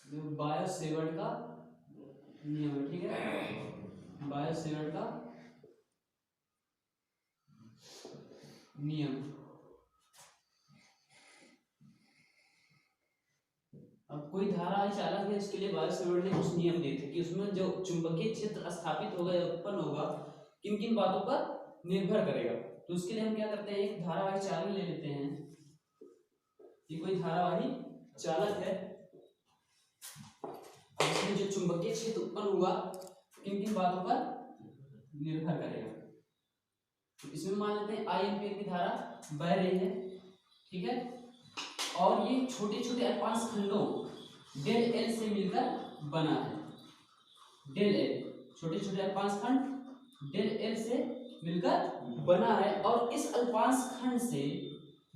Bio Savart का नियम है, ठीक है, बायो सेवर्ट का नियम। अब कोई धारा चालक है, उसके लिए बायो सेवर्ट ने कुछ नियम दिए थे कि उसमें जो चुंबकीय क्षेत्र स्थापित होगा या उत्पन्न होगा किन किन बातों पर निर्भर करेगा। तो उसके लिए हम क्या करते हैं, एक धारावाही चालक ले लेते हैं। ये कोई धारावाही चालक है, इसमें जो चुंबकीय क्षेत्र उत्पन्न होगा किन किन बातों पर निर्भर करेगा। तो इसमें मान लेते हैं आई एम्पीयर की धारा बह रही है, ठीक है, और ये छोटे छोटे अल्पांश खंडों डेल एल से मिलकर बना है। डेल एल, छोटे छोटे अल्पांश खंड डेल एल से मिलकर बना है, और इस अल्पांश खंड से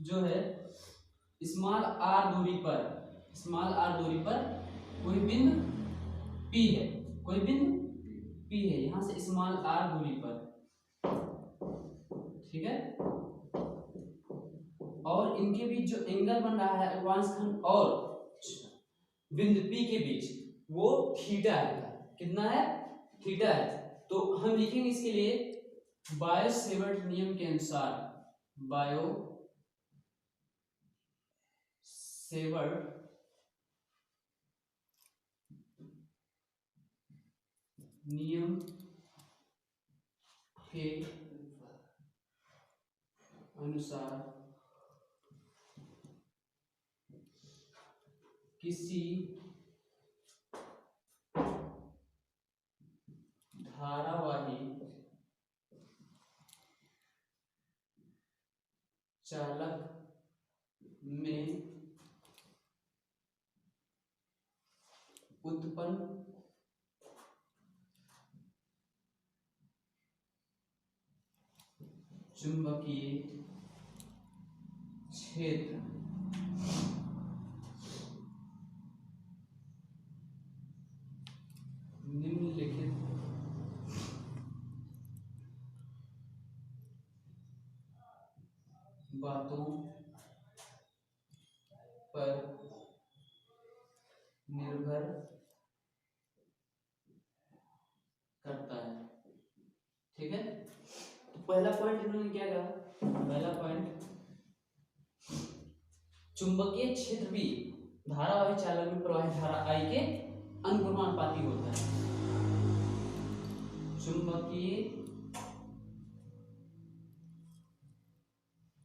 जो है स्मॉल आर दूरी पर कोई बिंदु पी है, कोई बिंदु पी है, यहां से स्मॉल आर दूरी पर, ठीक है, और इनके बीच जो एंगल बन रहा है अल्पांश खंड और बिंदु पी के बीच वो थीटा है। कितना है? थीटा है। तो हम लिखेंगे इसके लिए बायो सेवर्ट नियम के अनुसार, बायो सेवर्ट नियम के अनुसार किसी धारावाही चालक में उत्पन्न चुंबकीय क्षेत्र निम्नलिखित बातों पर निर्भर करता है, ठीक है। तो पहला पॉइंट इन्होंने क्या कहा, पहला पॉइंट चुंबकीय क्षेत्र भी धारावाही चालक में प्रवाहित धारा आई के अनुक्रमानुपाती होता है। चुंबकीय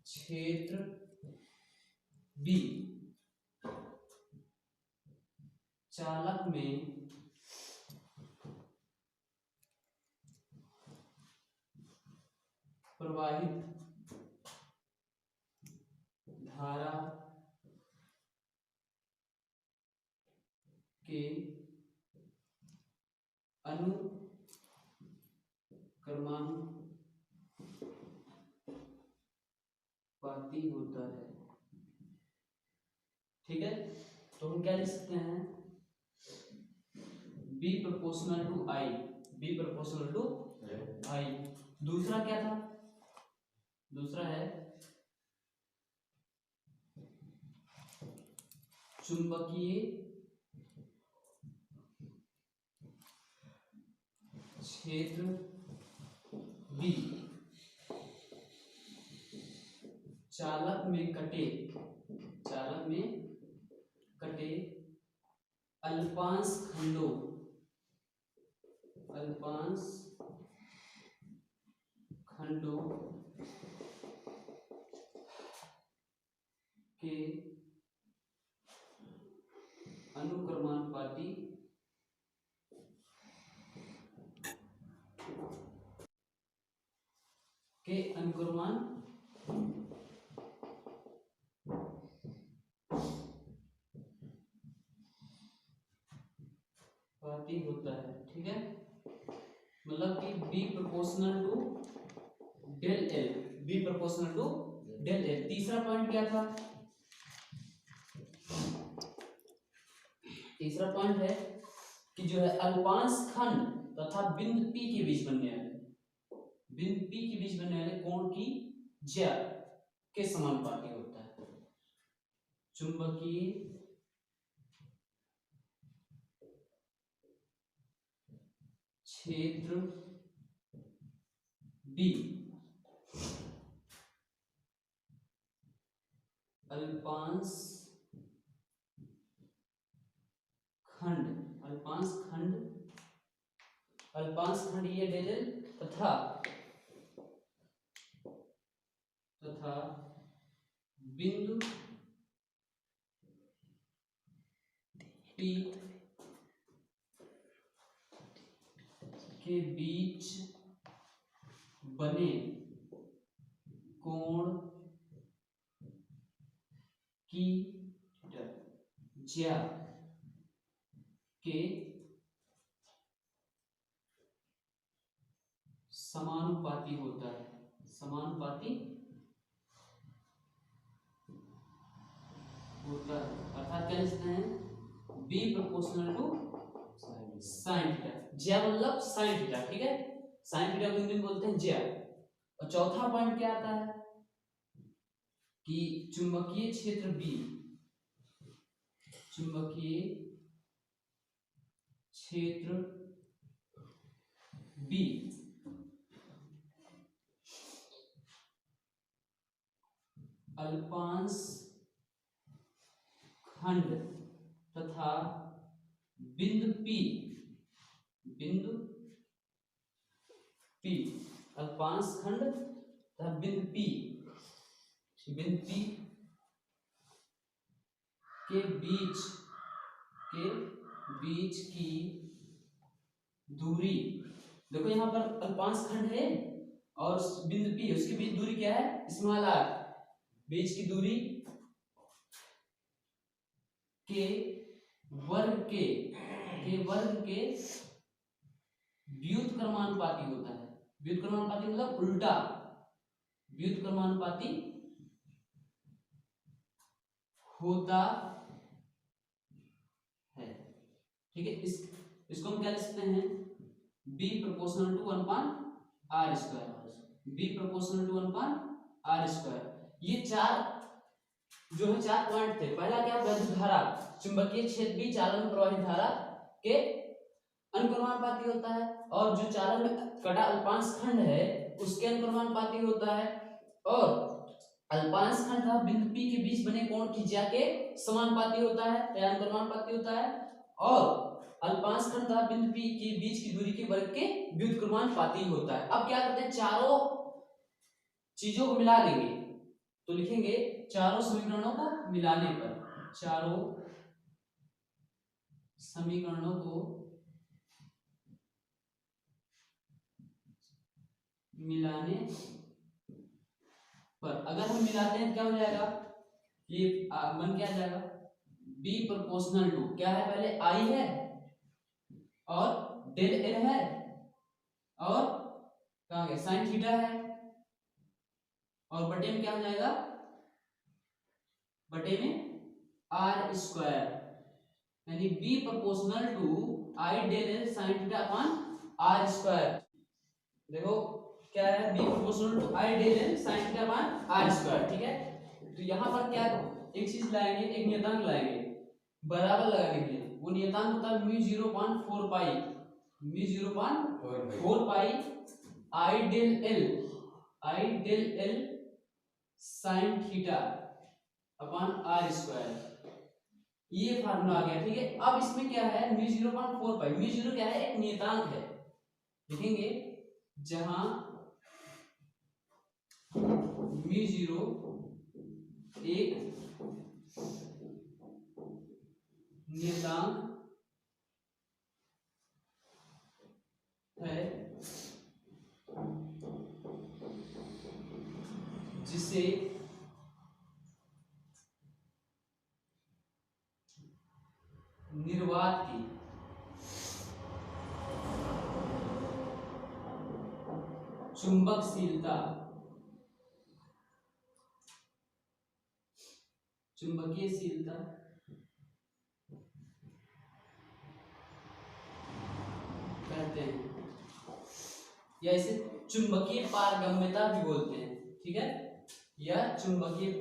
क्षेत्र भी चालक में प्रवाहित धारा के अनुक्रमानुपाती होता है, ठीक है। तो हम क्या लिख सकते हैं, B proportional to I, B proportional to I. दूसरा क्या था, दूसरा है चुंबकीय क्षेत्र बी चालक में कटे अल्पांश खंडों के अनुक्रमानुपाती होता है, ठीक है। मतलब कि B proportional to del L, B proportional to del L. तीसरा पॉइंट क्या था, तीसरा पॉइंट है कि जो है अल्पांश खंड तथा बिंदु पी के बीच बनने वाले कोण की ज्या के समानुपाती होता है। चुंबकीय क्षेत्र बी अल्पांश खंड ये डेल तथा बिंदु पी के बीच बने कोण की ज्या के समानुपाती होता है। अर्थात क्या लिखते हैं, B proportional to sine theta. ज्या मतलब साइन थीटा, ठीक है। साइन थीटा को हिंदी में बोलते हैं ज्या। और चौथा पॉइंट क्या आता है कि चुंबकीय क्षेत्र बी अल्पांश खंड तथा बिंदु P अल्पांश खंड तथा बिंदु P के बीच की दूरी। देखो यहाँ पर अल्पांश खंड है और बिंदु P उसके बीच दूरी क्या है, स्मॉल r। बीच की दूरी के वर्ग के व्युत्क्रमानुपाती होता है। व्युत्क्रमानुपाती मतलब उल्टा, व्युत्क्रमानुपाती होता है, ठीक है। इसको हम क्या लिख सकते हैं, b प्रोपोर्शनल टू 1/r²। ये चार पॉइंट थे। पहला क्या, वैद्युत धारा चुंबकीय क्षेत्र भी चालन में प्रवाहित धारा के अनुक्रमानुपाती होता है, और जो चालन में कटा अल्पांश खंड है उसके अनुक्रमानुपाती होता है, और अल्पांश खंड तथा बिंदु P के बीच बने कोण की ज्या के समानुपाती होता है या अनुक्रमानुपाती होता है, और अल्पांश खंड तथा बिंदु P के बीच की दूरी के वर्ग के व्युत्क्रमानुपाती होता है। अब क्या करते हैं, चारों चीजों को मिला देंगे, तो लिखेंगे चारों समीकरणों को मिलाने पर, अगर हम मिलाते हैं क्या हो जाएगा, ये बन क्या जाएगा, b प्रोपोर्शनल टू क्या है, पहले i है और डेल l है और कहाँ गया साइन थीटा है, और बटे में क्या हो जाएगा, बटे में r², यानी b proportional to i del l sine theta upon r²। देखो क्या है, b proportional to i del l sine theta upon r², ठीक है। तो यहाँ पर क्या एक चीज लाएंगे, एक नियतांक लाएंगे बराबर लगाने के लिए। वो नियतांक होता है μ0/4 pi i del l sine theta upon r²। ये फार्मूला आ गया, ठीक है। अब इसमें क्या है, μ0/4 पाई, μ0 क्या है, एक नियतांक है, लिखेंगे जहां μ0 एक नियतांक है जिसे निर्वात की चुंबकीयशीलता कहते हैं, या इसे चुंबकीय पारगम्यता भी बोलते हैं, ठीक है। या चुंबकीय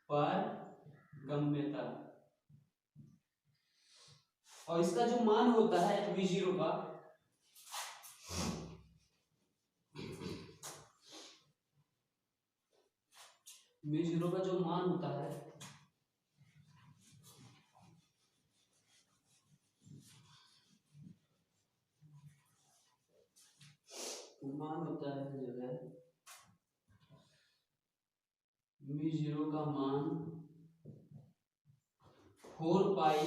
पारगम्यता और इसका जो मान होता है v0 का, v0 का जो मान होता है जो है v0 का मान 4 pi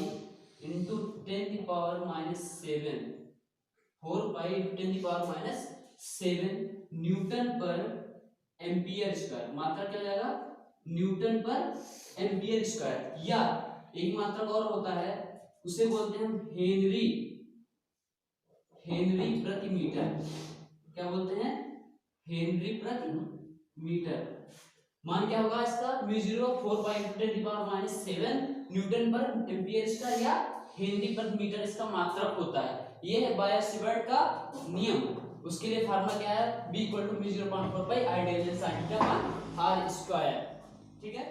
into 10⁻⁷, 4 pi into 10⁻⁷ Newton पर एम्पियर स्क्वायर। मात्रा क्या हो जाएगा, न्यूटन पर एम्पियर स्क्वायर, या एक मात्रक और होता है उसे बोलते हैं हम हेनरी, हेनरी प्रति मीटर। क्या बोलते हैं, हेनरी प्रति मीटर। मान क्या होगा इसका, v0 4 पाई इंटू 10⁻⁷ न्यूटन पर एम्पियर स्क्वायर या हेनरी प्रति मीटर इसका मात्रक होता है। ये है बायो-सिवर्ट का नियम। उसके लिए फार्मूला क्या है, b = v0/4 pi i delta sin theta r square. ठीक है।